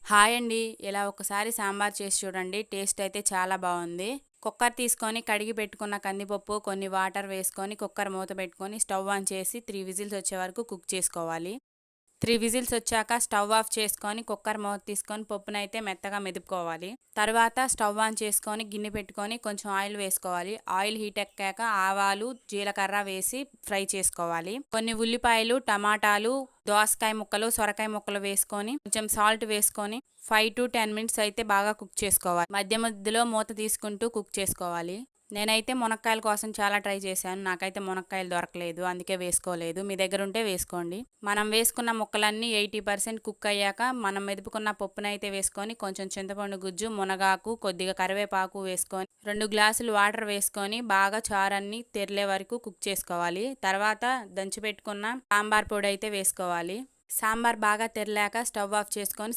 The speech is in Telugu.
హాయ్ అండి. ఇలా ఒకసారి సాంబార్ చేసి చూడండి. టేస్ట్ అయితే చాలా బాగుంది. కుక్కర్ తీసుకొని కడిగి పెట్టుకున్న కందిపప్పు, కొన్ని వాటర్ వేసుకొని కుక్కర్ మూత పెట్టుకొని స్టవ్ ఆన్ చేసి 3 విజిల్స్ వచ్చే వరకు కుక్ చేసుకోవాలి. 3 విజిల్స్ వచ్చాక స్టవ్ ఆఫ్ చేసుకొని కుక్కర్ మూత తీసుకొని పప్పునైతే మెత్తగా మెదుపుకోవాలి. తర్వాత స్టవ్ ఆన్ చేసుకొని గిన్నె పెట్టుకొని కొంచెం ఆయిల్ వేసుకోవాలి. ఆయిల్ హీట్ ఎక్కాక ఆవాలు, జీలకర్ర వేసి ఫ్రై చేసుకోవాలి. కొన్ని ఉల్లిపాయలు, టమాటాలు, దోసకాయ ముక్కలు, సొరకాయ ముక్కలు వేసుకొని కొంచెం సాల్ట్ వేసుకొని 5 to 10 మినిట్స్ అయితే బాగా కుక్ చేసుకోవాలి. మధ్య మధ్యలో మూత తీసుకుంటూ కుక్ చేసుకోవాలి. నేనైతే మునక్కాయల కోసం చాలా ట్రై చేశాను. నాకైతే మునక్కాయలు దొరకలేదు, అందుకే వేసుకోలేదు. మీ దగ్గర ఉంటే వేసుకోండి. మనం వేసుకున్న ముక్కలన్నీ 80% కుక్ అయ్యాక మనం మెదుపుకున్న పప్పునైతే వేసుకొని కొంచెం చింతపండు గుజ్జు, మునగాకు, కొద్దిగా కరివేపాకు వేసుకొని 2 గ్లాసులు వాటర్ వేసుకొని బాగా చారన్ని తెరిలే వరకు కుక్ చేసుకోవాలి. తర్వాత దంచి పెట్టుకున్న సాంబార్ పొడి అయితే వేసుకోవాలి. సాంబార్ బాగా తెరలాక స్టవ్ ఆఫ్ చేసుకొని